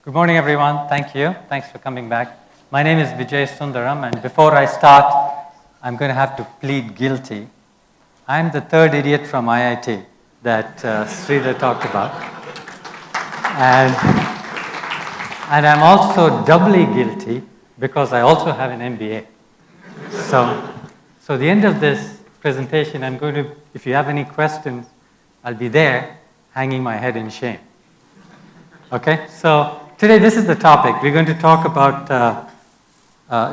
Good morning, everyone. Thank you. Thanks for coming back. My name is Vijay Sundaram, and before I start, I'm going to have to plead guilty. I'm the third idiot from IIT that Sridhar talked about. And I'm also doubly guilty because I also have an MBA. So at the end of this presentation, I'm going to, if you have any questions, I'll be there hanging my head in shame. Okay, so today this is the topic. We're going to talk about,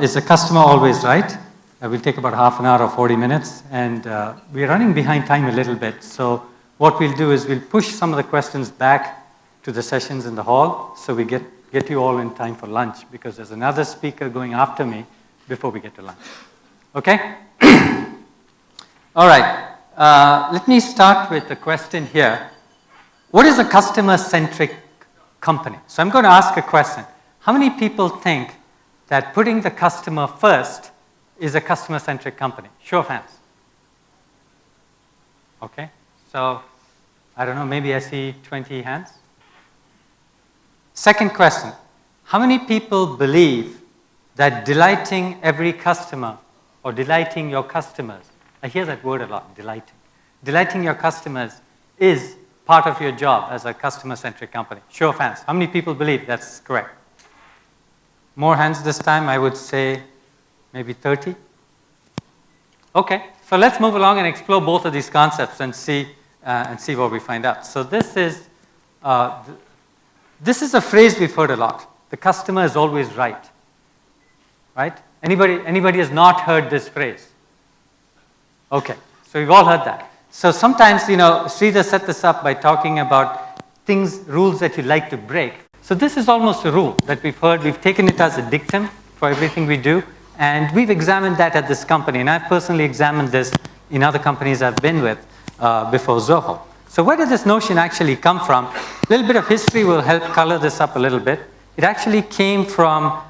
is the customer always right? We'll take about half an hour or 40 minutes, and we're running behind time a little bit. So what we'll do is we'll push some of the questions back to the sessions in the hall so we get you all in time for lunch, because there's another speaker going after me before we get to lunch. Okay? All right, let me start with the question here. What is a customer-centric company? So I'm going to ask a question. How many people think that putting the customer first is a customer-centric company? Show of hands. Okay, so I don't know, maybe I see 20 hands. Second question. How many people believe that delighting every customer or delighting your customers, I hear that word a lot, delighting your customers is part of your job as a customer-centric company? Show of hands. How many people believe that's correct? More hands this time. I would say maybe 30. Okay, so let's move along and explore both of these concepts and see what we find out. So this is a phrase we've heard a lot. The customer is always right. Right? Anybody has not heard this phrase? Okay, so we've all heard that. So sometimes, Sridhar set this up by talking about rules that you like to break. So this is almost a rule that we've heard. We've taken it as a dictum for everything we do, and we've examined that at this company. And I've personally examined this in other companies I've been with before Zoho. So where did this notion actually come from? A little bit of history will help color this up a little bit. It actually came from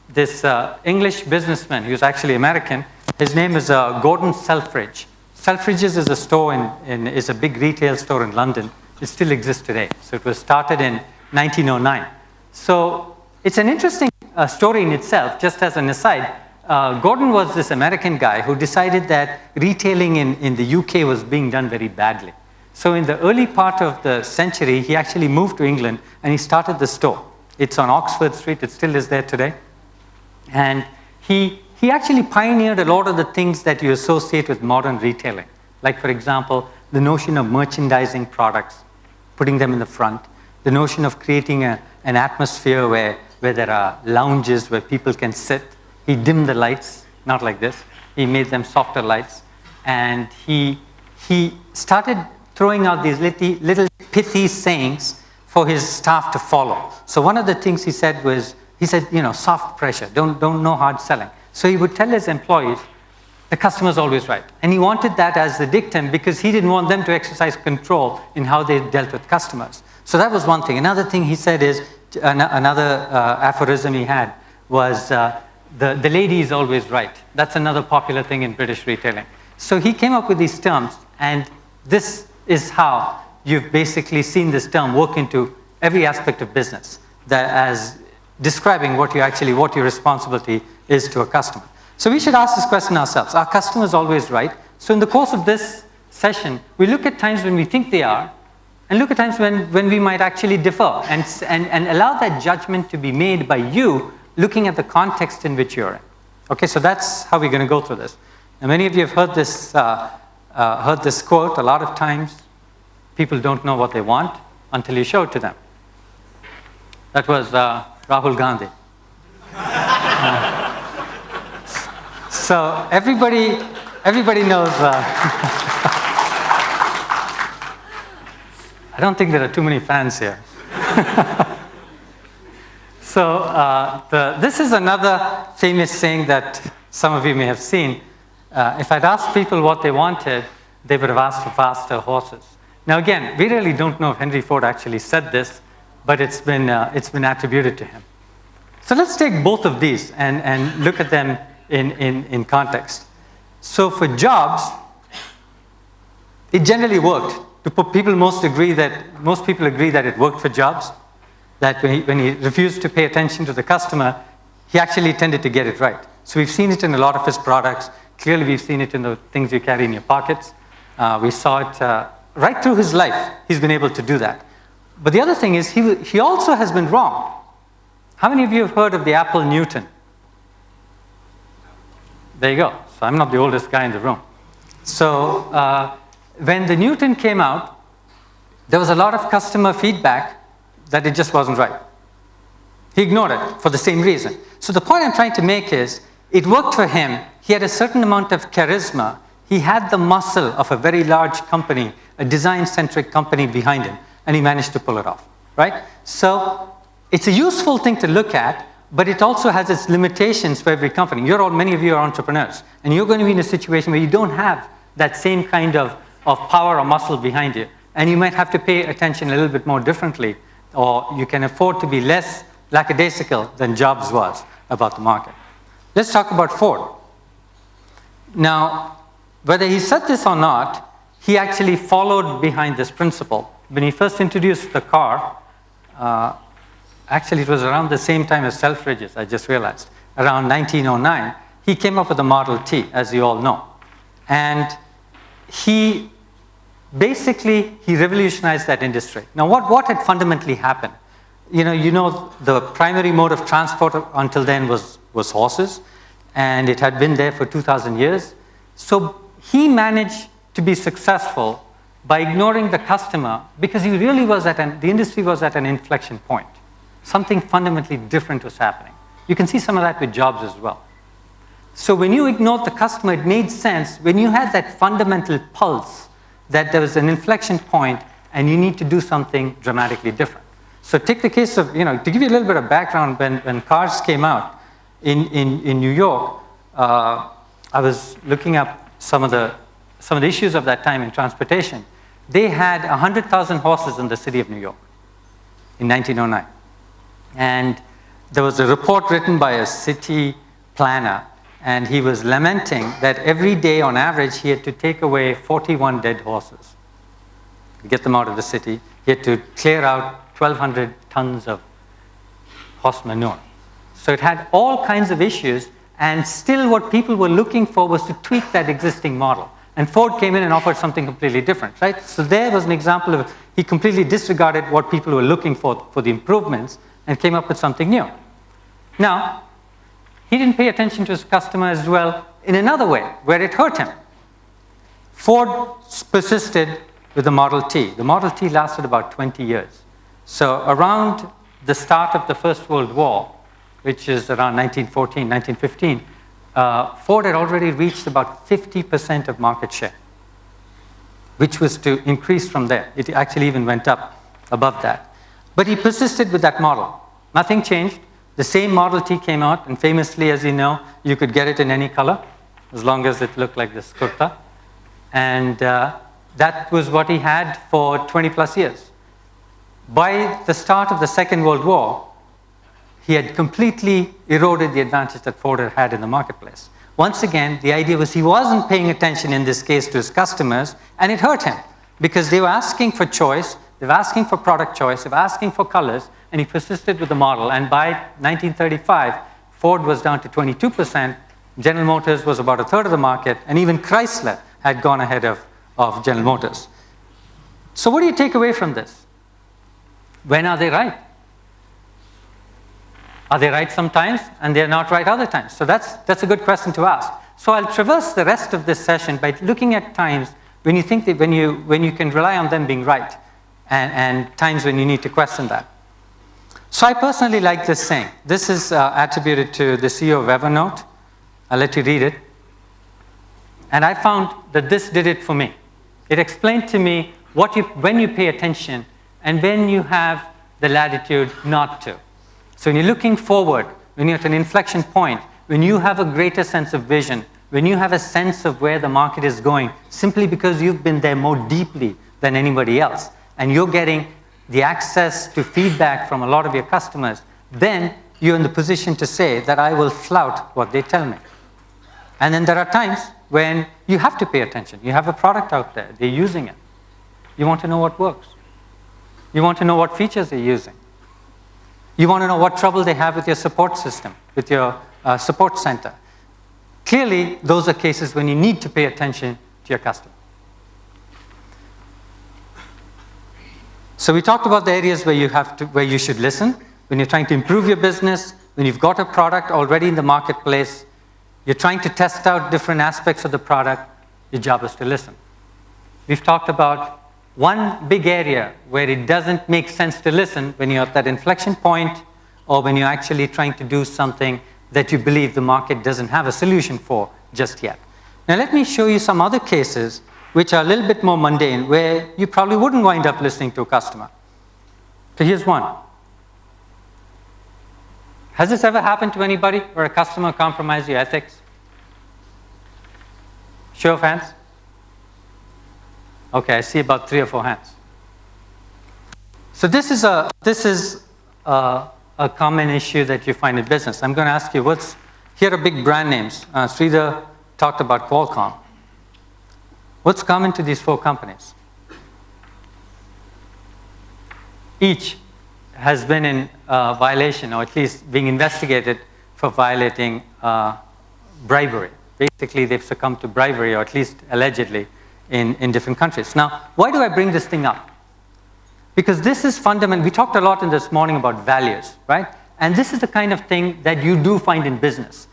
this English businessman. He was actually American. His name is Gordon Selfridge. Selfridge's is a store is a big retail store in London. It still exists today. So it was started in 1909. So it's an interesting story in itself. Just as an aside, Gordon was this American guy who decided that retailing in the UK was being done very badly. So in the early part of the century, he actually moved to England and he started the store. It's on Oxford Street. It still is there today. And he actually pioneered a lot of the things that you associate with modern retailing. Like, for example, the notion of merchandising products, putting them in the front, the notion of creating an atmosphere where there are lounges where people can sit. He dimmed the lights, not like this. He made them softer lights. And he started throwing out these little pithy sayings for his staff to follow. So one of the things he said was, soft pressure, don't no hard selling. So he would tell his employees, the customer's always right. And he wanted that as the dictum because he didn't want them to exercise control in how they dealt with customers. So that was one thing. Another thing he said is, another aphorism he had was, the lady is always right. That's another popular thing in British retailing. So he came up with these terms, and this is how you've basically seen this term work into every aspect of business, that as describing what your responsibility is to a customer. So we should ask this question ourselves. Are customers always right? So in the course of this session, we look at times when we think they are, and look at times when we might actually differ, and allow that judgment to be made by you, looking at the context in which you're in. Okay, so that's how we're going to go through this. Now, many of you have heard this quote. A lot of times, people don't know what they want until you show it to them. That was Rahul Gandhi. So everybody knows. I don't think there are too many fans here. So this is another famous saying that some of you may have seen. If I'd asked people what they wanted, they would have asked for faster horses. Now again, we really don't know if Henry Ford actually said this, but it's been attributed to him. So let's take both of these and look at them in context. So for jobs, it generally worked. Most people agree that it worked for jobs. that when he refused to pay attention to the customer, he actually tended to get it right. So we've seen it in a lot of his products. Clearly, we've seen it in the things you carry in your pockets. We saw it right through his life. He's been able to do that. But the other thing is, he also has been wrong. How many of you have heard of the Apple Newton? There you go. So I'm not the oldest guy in the room. So when the Newton came out, there was a lot of customer feedback that it just wasn't right. He ignored it for the same reason. So the point I'm trying to make is, it worked for him. He had a certain amount of charisma. He had the muscle of a very large company, a design-centric company behind him, and he managed to pull it off, right? So it's a useful thing to look at, but it also has its limitations for every company. Many of you are entrepreneurs, and you're going to be in a situation where you don't have that same kind of power or muscle behind you, and you might have to pay attention a little bit more differently, or you can afford to be less lackadaisical than Jobs was about the market. Let's talk about Ford. Now, whether he said this or not, he actually followed behind this principle. When he first introduced the car, actually it was around the same time as Selfridges, I just realized, around 1909, he came up with the Model T, as you all know. And he revolutionized that industry. Now, what had fundamentally happened? You know, the primary mode of transport until then was horses, and it had been there for 2,000 years. So he managed to be successful by ignoring the customer, because he really was the industry was at an inflection point. Something fundamentally different was happening. You can see some of that with Jobs as well. So when you ignored the customer, it made sense. When you had that fundamental pulse, that there was an inflection point and you need to do something dramatically different. So take the case of, to give you a little bit of background, when cars came out in New York, I was looking up some of the issues of that time in transportation. They had 100,000 horses in the city of New York in 1909. And there was a report written by a city planner, and he was lamenting that every day on average he had to take away 41 dead horses to get them out of the city. He had to clear out 1,200 tons of horse manure. So it had all kinds of issues, and still what people were looking for was to tweak that existing model. And Ford came in and offered something completely different, right? So there was an example of, he completely disregarded what people were looking for the improvements, and came up with something new. Now, he didn't pay attention to his customer as well in another way, where it hurt him. Ford persisted with the Model T. The Model T lasted about 20 years. So around the start of the First World War, which is around 1914, 1915, Ford had already reached about 50% of market share, which was to increase from there. It actually even went up above that. But he persisted with that model. Nothing changed. The same Model T came out, and famously, as you know, you could get it in any color, as long as it looked like this kurta. And that was what he had for 20 plus years. By the start of the Second World War, he had completely eroded the advantage that Ford had had in the marketplace. Once again, the idea was he wasn't paying attention in this case to his customers, and it hurt him because they were asking for choice, they were asking for product choice, they were asking for colors, and he persisted with the model. And by 1935, Ford was down to 22%, General Motors was about a third of the market, and even Chrysler had gone ahead of General Motors. So what do you take away from this? When are they right? Are they right sometimes and they're not right other times? So that's a good question to ask. So I'll traverse the rest of this session by looking at times when you think that when you can rely on them being right, and times when you need to question that. So I personally like this saying. This is attributed to the CEO of Evernote. I'll let you read it. And I found that this did it for me. It explained to me when you pay attention and when you have the latitude not to. So when you're looking forward, when you're at an inflection point, when you have a greater sense of vision, when you have a sense of where the market is going, simply because you've been there more deeply than anybody else, and you're getting the access to feedback from a lot of your customers, then you're in the position to say that I will flout what they tell me. And then there are times when you have to pay attention. You have a product out there, they're using it. You want to know what works. You want to know what features they're using. You want to know what trouble they have with your support system, with your support center. Clearly, those are cases when you need to pay attention to your customer. So we talked about the areas where you should listen, when you're trying to improve your business, when you've got a product already in the marketplace, you're trying to test out different aspects of the product, your job is to listen. We've talked about one big area where it doesn't make sense to listen when you're at that inflection point or when you're actually trying to do something that you believe the market doesn't have a solution for just yet. Now let me show you some other cases which are a little bit more mundane, where you probably wouldn't wind up listening to a customer. So here's one. Has this ever happened to anybody where a customer compromised your ethics? Show of hands. Okay, I see about 3 or 4 hands. So this is a common issue that you find in business. I'm going to ask you, here are big brand names. Sridhar talked about Qualcomm. What's common to these 4 companies? Each has been in violation, or at least being investigated for violating bribery. Basically, they've succumbed to bribery, or at least allegedly, in different countries. Now, why do I bring this thing up? Because this is fundamental. We talked a lot in this morning about values, right? And this is the kind of thing that you do find in business.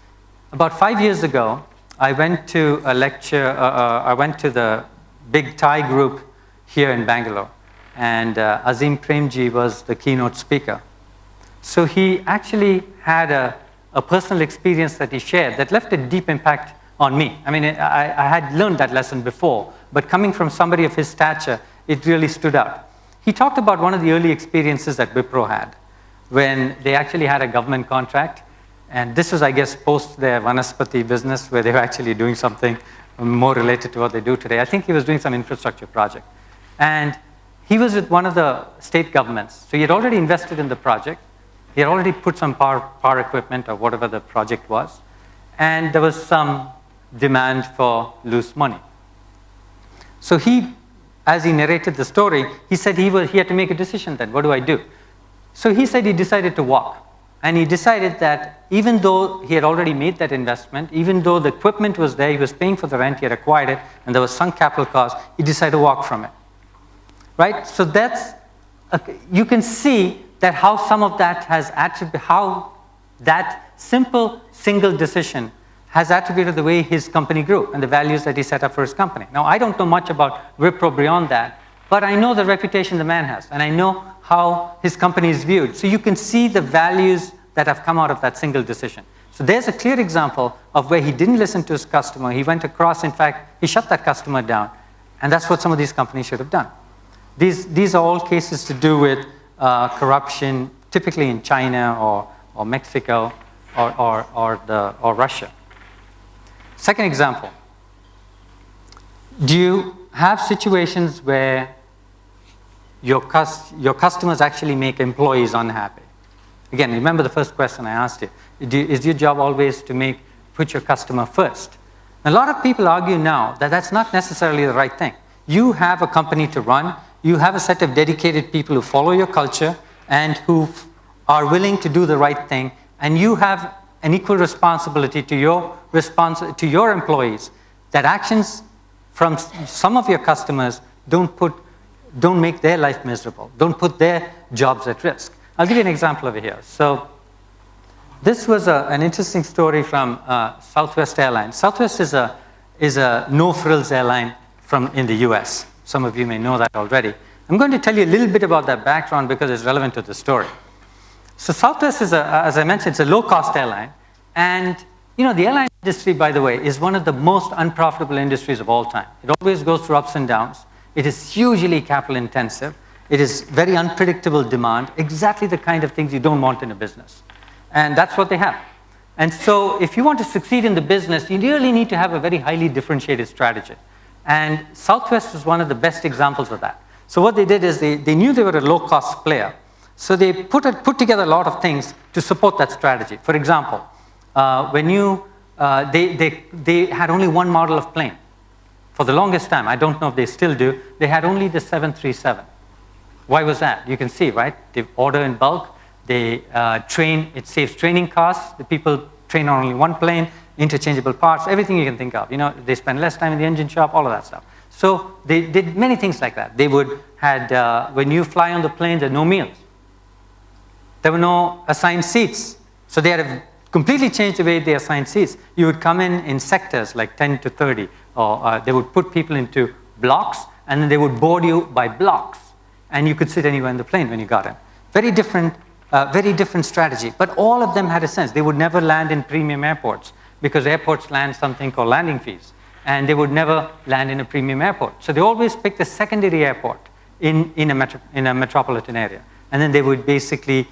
About 5 years ago, I went to a lecture, I went to the big Thai group here in Bangalore, and Azim Premji was the keynote speaker. So he actually had a personal experience that he shared that left a deep impact on me. I mean, I had learned that lesson before, but coming from somebody of his stature, it really stood out. He talked about one of the early experiences that Wipro had when they actually had a government contract. And this was, I guess, post their Vanaspati business, where they were actually doing something more related to what they do today. I think he was doing some infrastructure project. And he was with one of the state governments. So he had already invested in the project. He had already put some power equipment or whatever the project was. And there was some demand for loose money. So he, as he narrated the story, he said he had to make a decision then. What do I do? So he said he decided to walk. And he decided that even though he had already made that investment, even though the equipment was there, he was paying for the rent, he had acquired it, and there was sunk capital cost, he decided to walk from it. Right? So you can see that how some of that has how that simple single decision has attributed the way his company grew and the values that he set up for his company. Now, I don't know much about Wipro beyond that, but I know the reputation the man has, and I know how his company is viewed. So you can see the values that have come out of that single decision. So there's a clear example of where he didn't listen to his customer. He went across, in fact, he shut that customer down. And that's what some of these companies should have done. These are all cases to do with corruption, typically in China or Mexico or Russia. Second example. Do you have situations where your customers actually make employees unhappy? Again, remember the first question I asked you. Is your job always to put your customer first? A lot of people argue now that that's not necessarily the right thing. You have a company to run. You have a set of dedicated people who follow your culture and who are willing to do the right thing. And you have an equal responsibility to your employees that actions from some of your customers don't make their life miserable, don't put their jobs at risk. I'll give you an example over here. So this was an interesting story from Southwest Airlines. Southwest is a no-frills airline in the US. Some of you may know that already. I'm going to tell you a little bit about that background because it's relevant to the story. So Southwest is, as I mentioned, it's a low-cost airline. And the airline industry, by the way, is one of the most unprofitable industries of all time. It always goes through ups and downs. It is hugely capital intensive. It is very unpredictable demand, exactly the kind of things you don't want in a business. And that's what they have. And so if you want to succeed in the business, you really need to have a very highly differentiated strategy. And Southwest was one of the best examples of that. So what they did is they knew they were a low-cost player. So they put together a lot of things to support that strategy. For example, they had only one model of plane. For the longest time, I don't know if they still do, they had only the 737. Why was that? You can see, right? They order in bulk. It saves training costs. The people train on only one plane, interchangeable parts, everything you can think of. They spend less time in the engine shop, all of that stuff. So they did many things like that. They when you fly on the plane, there are no meals. There were no assigned seats. So they had to completely change the way they assigned seats. You would come in sectors like 10 to 30, or they would put people into blocks, and then they would board you by blocks. And you could sit anywhere in the plane when you got in. Very different strategy. But all of them had a sense. They would never land in premium airports because airports land something called landing fees. And they would never land in a premium airport. So they always picked a secondary airport in a metropolitan area. And then they would basically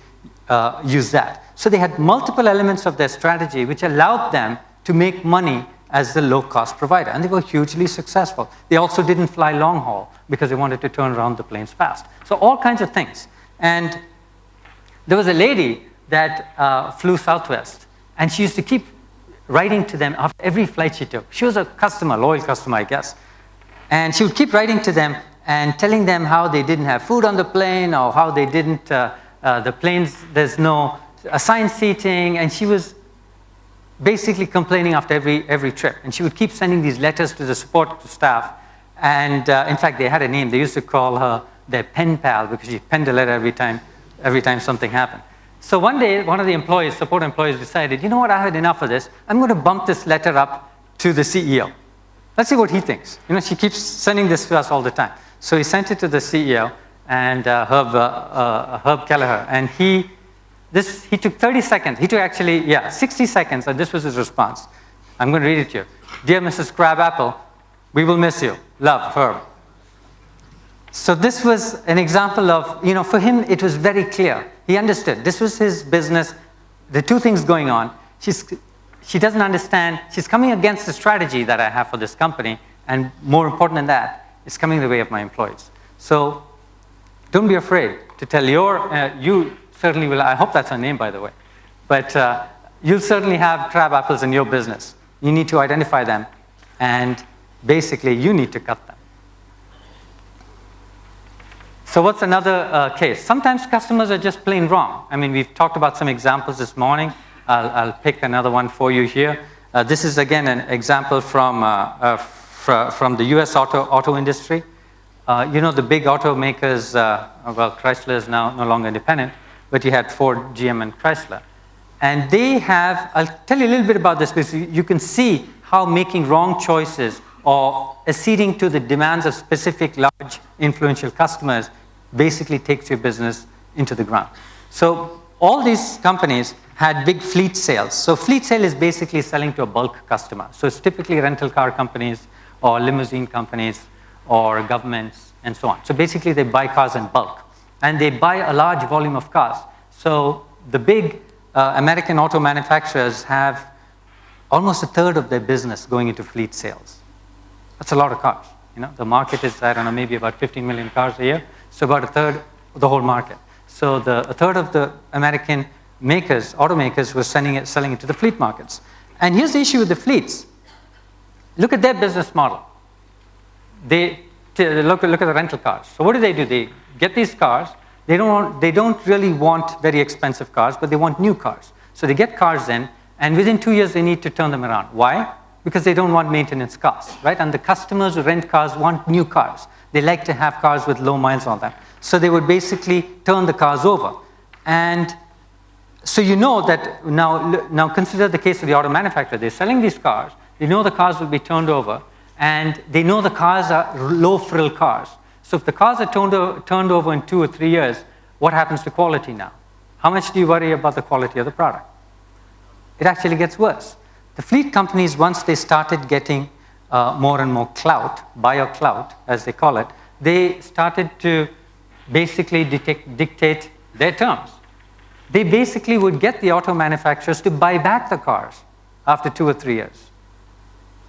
use that. So they had multiple elements of their strategy which allowed them to make money as the low-cost provider. And they were hugely successful. They also didn't fly long haul because they wanted to turn around the planes fast. So all kinds of things. And there was a lady that flew Southwest, and she used to keep writing to them after every flight she took. She was a customer, loyal customer, I guess. And she would keep writing to them and telling them how they didn't have food on the plane, or how they didn't, the planes, there's no assigned seating, and she was basically complaining after every trip. And she would keep sending these letters to the support staff. And in fact, they had a name. They used to call her their pen pal because she penned a letter every time something happened. So one day, one of the support employees decided, you know what, I had enough of this. I'm going to bump this letter up to the CEO. Let's see what he thinks. She keeps sending this to us all the time. So he sent it to the CEO, and Herb Kelleher. And he took 30 seconds. He took 60 seconds, and this was his response. I'm going to read it to you. Dear Mrs. Crabapple, we will miss you. Love, Herb. So this was an example of, for him, it was very clear. He understood. This was his business. There are two things going on. She doesn't understand. She's coming against the strategy that I have for this company. And more important than that, it's coming the way of my employees. So don't be afraid to tell you certainly will, I hope that's her name, by the way. But you'll certainly have crab apples in your business. You need to identify them. And basically, you need to cut them. So what's another case? Sometimes customers are just plain wrong. I mean, we've talked about some examples this morning. I'll pick another one for you here. This is, again, an example from the US auto industry. The big automakers, Chrysler is now no longer independent, but you had Ford, GM, and Chrysler. And they have, I'll tell you a little bit about this because you can see how making wrong choices or acceding to the demands of specific large influential customers basically takes your business into the ground. So all these companies had big fleet sales. So fleet sale is basically selling to a bulk customer. So it's typically rental car companies or limousine companies or governments and so on. So basically they buy cars in bulk, and they buy a large volume of cars. So the big American auto manufacturers have almost a third of their business going into fleet sales. That's a lot of cars. The market is, I don't know, maybe about 15 million cars a year. So about a third of the whole market. So a third of the American automakers were selling it to the fleet markets. And here's the issue with the fleets. Look at their business model. They look at the rental cars. So what do? They get these cars. They don't really want very expensive cars, but they want new cars. So they get cars in, and within 2 years they need to turn them around. Why? Because they don't want maintenance costs, right? And the customers who rent cars want new cars. They like to have cars with low miles on them. So they would basically turn the cars over. And so that now consider the case of the auto manufacturer. They're selling these cars. They know the cars will be turned over, and they know the cars are low-frill cars. So if the cars are turned over in 2 or 3 years, what happens to quality now? How much do you worry about the quality of the product? It actually gets worse. The fleet companies, once they started getting more and more clout, buyer clout, as they call it, they started to basically dictate their terms. They basically would get the auto manufacturers to buy back the cars after 2 or 3 years.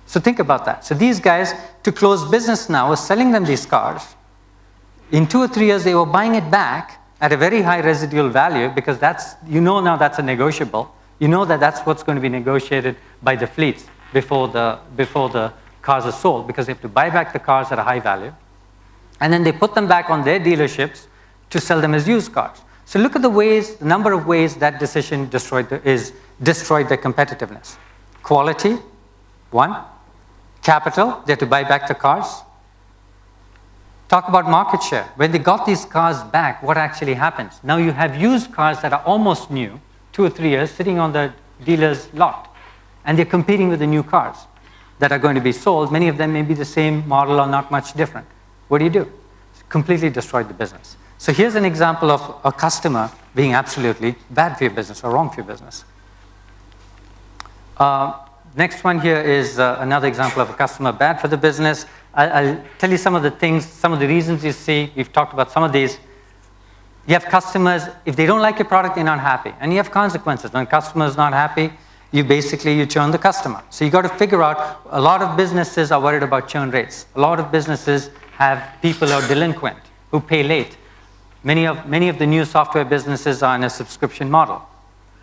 So think about that. So these guys, to close business now, are selling them these cars. In 2 or 3 years, they were buying it back at a very high residual value because now that's a negotiable. That's what's going to be negotiated by the fleets before the cars are sold, because they have to buy back the cars at a high value. And then they put them back on their dealerships to sell them as used cars. So look at the number of ways that decision destroyed their competitiveness. Quality, one. Capital, they had to buy back the cars. Talk about market share. When they got these cars back, what actually happens? Now you have used cars that are almost new, 2 or 3 years, sitting on the dealer's lot. And they're competing with the new cars that are going to be sold. Many of them may be the same model or not much different. What do? Completely destroyed the business. So here's an example of a customer being absolutely bad for your business or wrong for your business. Next one here is another example of a customer bad for the business. I'll tell you some of the things, some of the reasons you see. We've talked about some of these. You have customers, if they don't like your product, they're not happy. And you have consequences. When a customer is not happy, you churn the customer. So you got to figure out, a lot of businesses are worried about churn rates. A lot of businesses have people who are delinquent, who pay late. Many of the new software businesses are in a subscription model.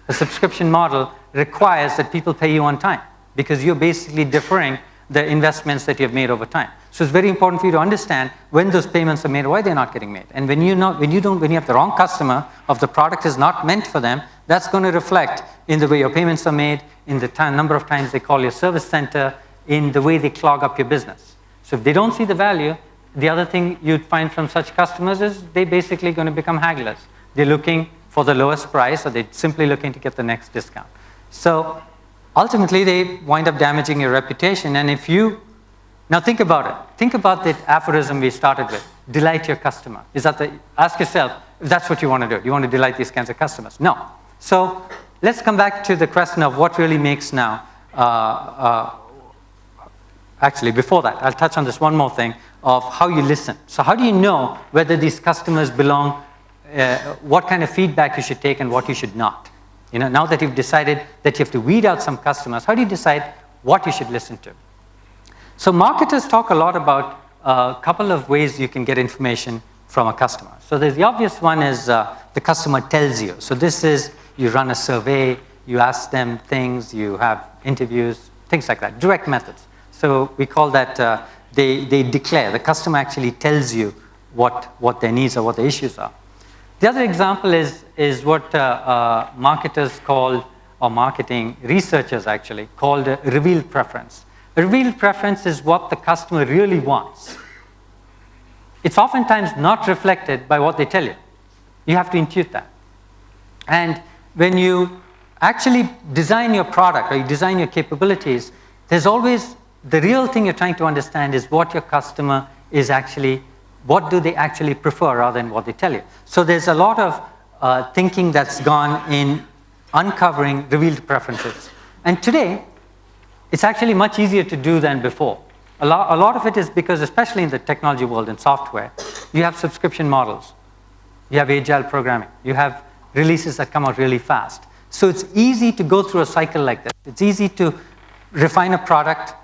A subscription model requires that people pay you on time, because you're basically deferring the investments that you've made over time. So it's very important for you to understand when those payments are made, why they're not getting made. And when you have the wrong customer, or if the product is not meant for them, that's going to reflect in the way your payments are made, in the number of times they call your service center, in the way they clog up your business. So if they don't see the value, the other thing you'd find from such customers is they're basically going to become hagglers. They're looking for the lowest price, or they're simply looking to get the next discount. So ultimately, they wind up damaging your reputation. And now think about it. Think about the aphorism we started with, delight your customer. Ask yourself if that's what you want to do. Do you want to delight these kinds of customers? No. So let's come back to the question of what really makes now. Actually, before that, I'll touch on this one more thing of how you listen. So how do you know whether these customers belong, what kind of feedback you should take and what you should not? Now that you've decided that you have to weed out some customers, how do you decide what you should listen to? So marketers talk a lot about a couple of ways you can get information from a customer. So the obvious one is the customer tells you. So this is, you run a survey, you ask them things, you have interviews, things like that, direct methods. So we call that, they declare, the customer actually tells you what their needs are, what the issues are. The other example is what marketers call, or marketing researchers actually, called a revealed preference. A revealed preference is what the customer really wants. It's oftentimes not reflected by what they tell you. You have to intuit that. And when you actually design your product or you design your capabilities, there's always, the real thing you're trying to understand is what your customer is actually, what do they actually prefer rather than what they tell you. So there's a lot of thinking that's gone in uncovering revealed preferences. And today, it's actually much easier to do than before. A lot of it is because, especially in the technology world and software, you have subscription models. You have agile programming. You have releases that come out really fast. So it's easy to go through a cycle like this. It's easy to refine a product,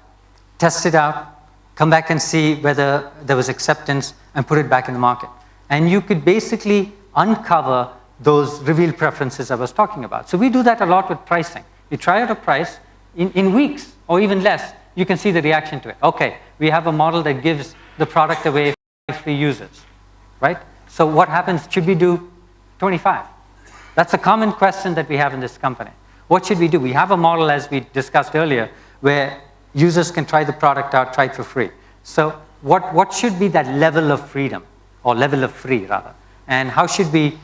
test it out, come back and see whether there was acceptance, and put it back in the market. And you could basically uncover those revealed preferences I was talking about. So we do that a lot with pricing. You try out a price, in weeks or even less, you can see the reaction to it. Okay, we have a model that gives the product away for free users, right? So what happens? Should we do 25? That's a common question that we have in this company. What should we do? We have a model, as we discussed earlier, where users can try the product out, try it for free. So what should be that level of freedom, or level of free rather? And how should we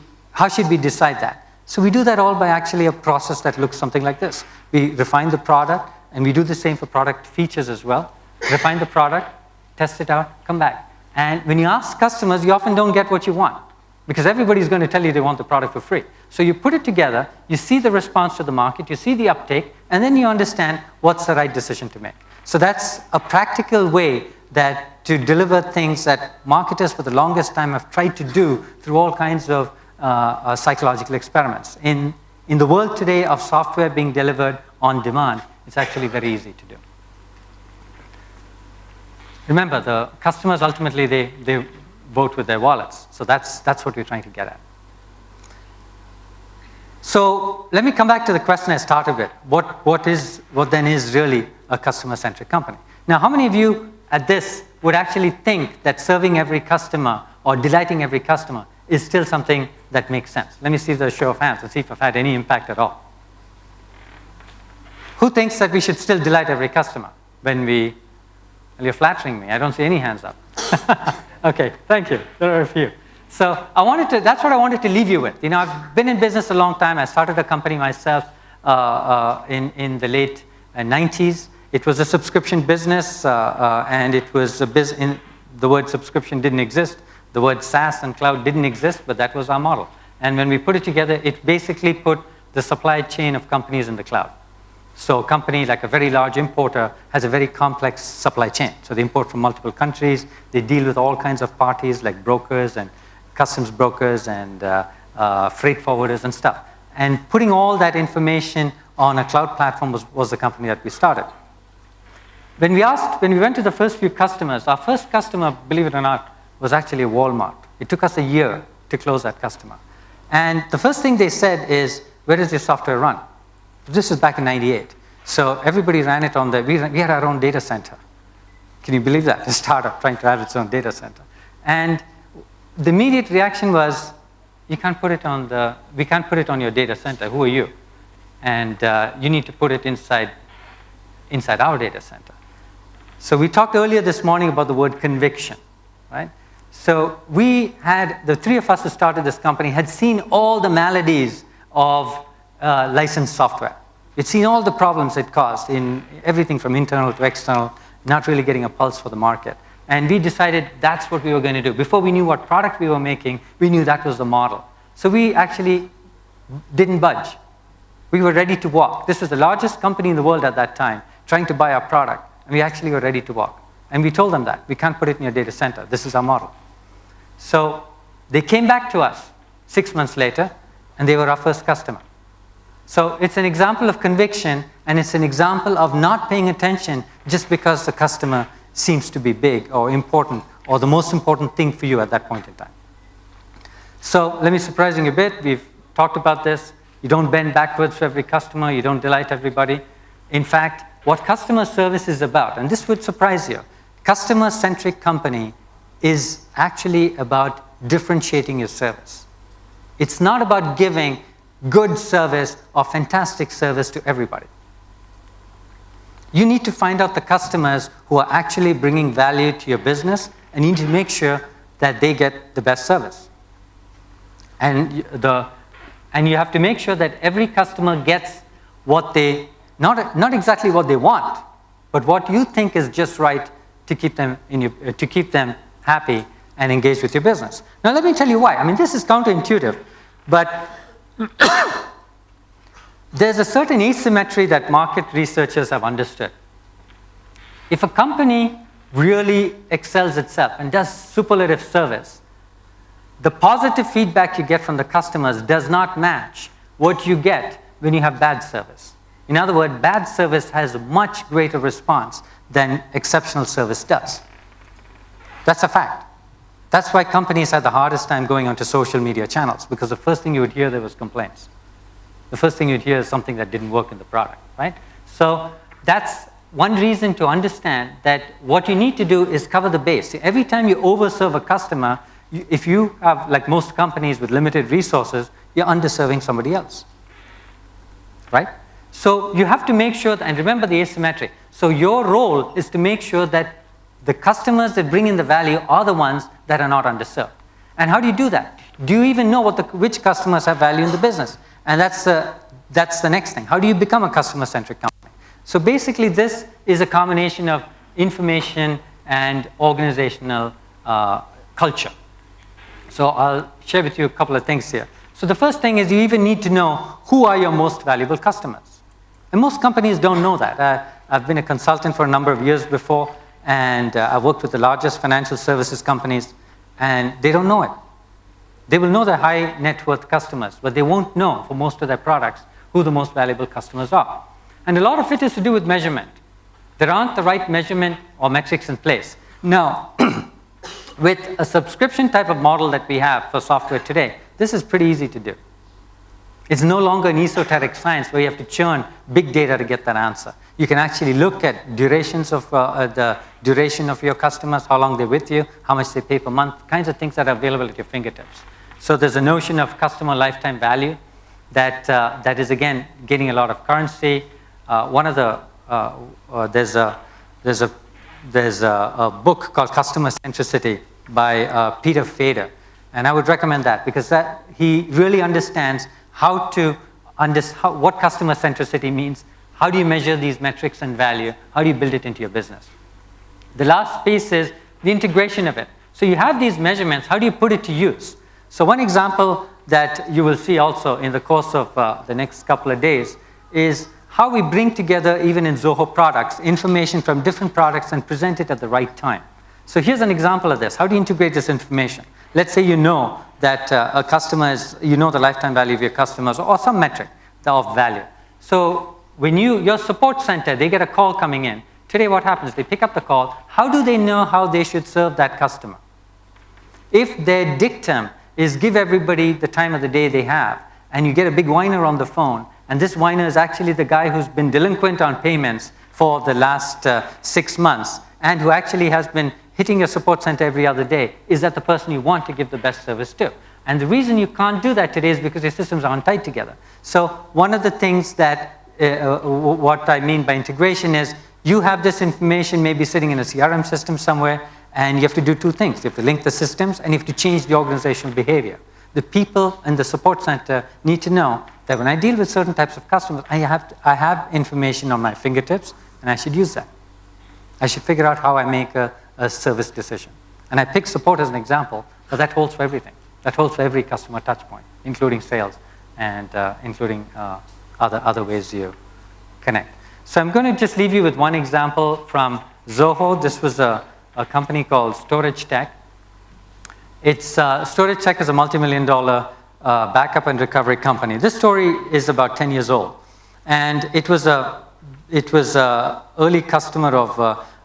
decide that? So we do that all by actually a process that looks something like this. We refine the product, and we do the same for product features as well. Refine the product, test it out, come back. And when you ask customers, you often don't get what you want, because everybody's going to tell you they want the product for free. So you put it together, you see the response to the market, you see the uptake, and then you understand what's the right decision to make. So that's a practical way to deliver things that marketers for the longest time have tried to do through all kinds of psychological experiments. In the world today of software being delivered on demand, it's actually very easy to do. Remember, the customers ultimately, they vote with their wallets. So that's what we're trying to get at. So let me come back to the question I started with. What then is really a customer-centric company? Now, how many of you at this would actually think that serving every customer or delighting every customer is still something that makes sense? Let me see the show of hands and see if I've had any impact at all. Who thinks that we should still delight every customer when we, well, you're flattering me. I don't see any hands up. Okay, thank you. There are a few. So that's what I wanted to leave you with. You know, I've been in business a long time. I started a company myself in the late 90s. It was a subscription business, and it was a business. The word subscription didn't exist. The word SaaS and cloud didn't exist, but that was our model. And when we put it together, it basically put the supply chain of companies in the cloud. So a company like a very large importer has a very complex supply chain. So they import from multiple countries. They deal with all kinds of parties like brokers and customs brokers and freight forwarders and stuff. And putting all that information on a cloud platform was the company that we started. When we went to the first few customers, our first customer, believe it or not, was actually Walmart. It took us a year to close that customer. And the first thing they said is, where does your software run? This was back in '98. So everybody ran it on we had our own data center. Can you believe that? A startup trying to have its own data center. And the immediate reaction was, we can't put it on your data center. Who are you? And you need to put it inside our data center. So we talked earlier this morning about the word conviction, right? So the three of us who started this company had seen all the maladies of licensed software. We'd seen all the problems it caused in everything from internal to external, not really getting a pulse for the market. And we decided that's what we were going to do. Before we knew what product we were making, we knew that was the model. So we actually didn't budge. We were ready to walk. This was the largest company in the world at that time, trying to buy our product. And we actually were ready to walk. And we told them that. We can't put it in your data center. This is our model. So they came back to us 6 months later, and they were our first customer. So it's an example of conviction, and it's an example of not paying attention just because the customer seems to be big or important or the most important thing for you at that point in time. So let me surprise you a bit. We've talked about this. You don't bend backwards for every customer. You don't delight everybody. In fact, what customer service is about, and this would surprise you, customer-centric company is actually about differentiating your service. It's not about giving good service or fantastic service to everybody. You need to find out the customers who are actually bringing value to your business, and you need to make sure that they get the best service. And you have to make sure that every customer gets what they, not exactly what they want, but what you think is just right to keep them happy and engaged with your business. Now let me tell you why. I mean, this is counterintuitive, but there's a certain asymmetry that market researchers have understood. If a company really excels itself and does superlative service, the positive feedback you get from the customers does not match what you get when you have bad service. In other words, bad service has a much greater response than exceptional service does. That's a fact. That's why companies had the hardest time going onto social media channels, because the first thing you would hear there was complaints. The first thing you'd hear is something that didn't work in the product, right? So that's one reason to understand that what you need to do is cover the base. Every time you overserve a customer, if you have, like most companies with limited resources, you're underserving somebody else, right? So you have to make sure, and remember the asymmetry. So your role is to make sure that the customers that bring in the value are the ones that are not underserved. And how do you do that? Do you even know which customers have value in the business? And that's the next thing. How do you become a customer-centric company? So basically, this is a combination of information and organizational culture. So I'll share with you a couple of things here. So the first thing is you even need to know who are your most valuable customers. And most companies don't know that. I've been a consultant for a number of years before, and I've worked with the largest financial services companies, and they don't know it. They will know their high net worth customers, but they won't know for most of their products who the most valuable customers are. And a lot of it is to do with measurement. There aren't the right measurement or metrics in place. Now, with a subscription type of model that we have for software today, this is pretty easy to do. It's no longer an esoteric science where you have to churn big data to get that answer. You can actually look at durations of the duration of your customers, how long they're with you, how much they pay per month, kinds of things that are available at your fingertips. So there's a notion of customer lifetime value that is, again, getting a lot of currency. There's a book called Customer Centricity by Peter Fader, and I would recommend that because he really understands what customer centricity means, how do you measure these metrics and value, how do you build it into your business. The last piece is the integration of it. So you have these measurements, how do you put it to use? So one example that you will see also in the course of the next couple of days is how we bring together, even in Zoho products, information from different products and present it at the right time. So here's an example of this. How do you integrate this information? Let's say you know that a customer you know the lifetime value of your customers or some metric of value. So when your support center, they get a call coming in. Today what happens? They pick up the call. How do they know how they should serve that customer? If their dictum is give everybody the time of the day they have, and you get a big whiner on the phone, and this whiner is actually the guy who's been delinquent on payments for the last 6 months, and who actually has been hitting your support center every other day, is that the person you want to give the best service to? And the reason you can't do that today is because your systems aren't tied together. So one of the things that, what I mean by integration is, you have this information maybe sitting in a CRM system somewhere, and you have to do two things. You have to link the systems, and you have to change the organizational behavior. The people in the support center need to know that when I deal with certain types of customers, I have information on my fingertips, and I should use that. I should figure out how I make a service decision. And I pick support as an example, but that holds for everything. That holds for every customer touch point, including sales and including other ways you connect. So I'm going to just leave you with one example from Zoho. This was a company called Storage Tech. Storage Tech is a multi-million-dollar backup and recovery company. This story is about 10 years old, and it was a early customer of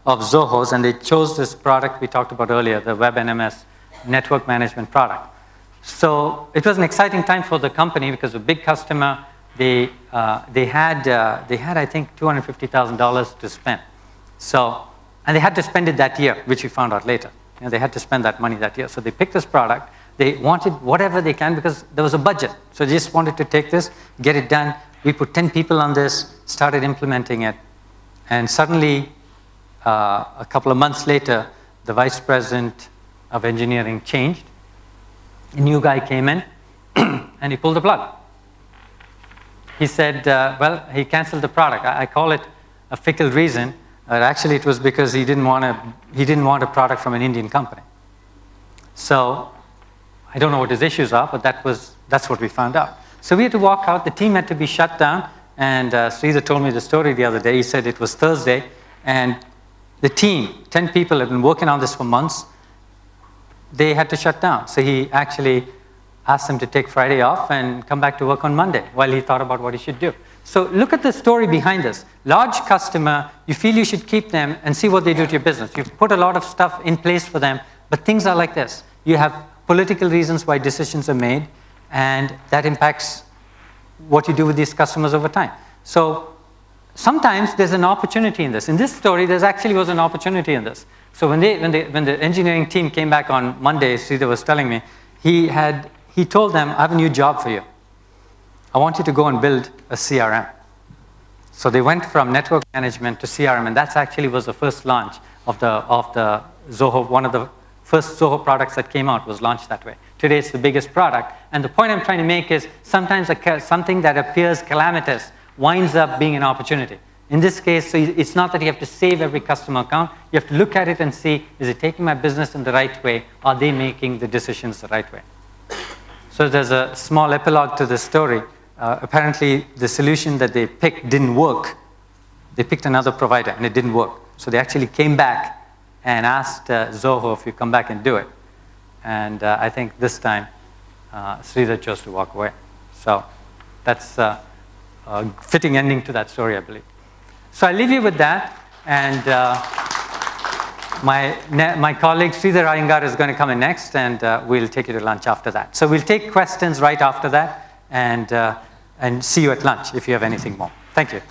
Zoho's, and they chose this product we talked about earlier, the Web NMS network management product. So it was an exciting time for the company because a big customer. They had I think $250,000 to spend. So, and they had to spend it that year, which we found out later. You know, they had to spend that money that year. So they picked this product. They wanted whatever they can because there was a budget. So they just wanted to take this, get it done. We put 10 people on this, started implementing it, and suddenly, a couple of months later, the vice president of engineering changed. A new guy came in, and he pulled the plug. He said, well, he canceled the product. I call it a fickle reason. Actually, it was because he didn't want a product from an Indian company. So I don't know what his issues are, but that's what we found out. So we had to walk out. The team had to be shut down. And Sridhar told me the story the other day. He said it was Thursday, and the team, 10 people, had been working on this for months. They had to shut down. So he actually asked them to take Friday off and come back to work on Monday while he thought about what he should do. So look at the story behind this. Large customer, you feel you should keep them and see what they do to your business. You've put a lot of stuff in place for them, but things are like this. You have political reasons why decisions are made, and that impacts what you do with these customers over time. So sometimes there's an opportunity in this. In this story, there actually was an opportunity in this. So when the engineering team came back on Monday, Sridhar was telling me, he told them, I have a new job for you. I want you to go and build a CRM. So they went from network management to CRM, and that actually was the first launch of the Zoho. One of the first Zoho products that came out was launched that way. Today it's the biggest product. And the point I'm trying to make is sometimes something that appears calamitous winds up being an opportunity. In this case, so it's not that you have to save every customer account. You have to look at it and see, is it taking my business in the right way? Are they making the decisions the right way? So there's a small epilogue to this story. Apparently, the solution that they picked didn't work. They picked another provider, and it didn't work. So they actually came back and asked Zoho if you come back and do it. And I think this time, Sridhar chose to walk away. So that's a fitting ending to that story, I believe. So I leave you with that. And my colleague Sridhar Iyengar is going to come in next, and we'll take you to lunch after that. So we'll take questions right after that, and see you at lunch if you have anything more. Thank you.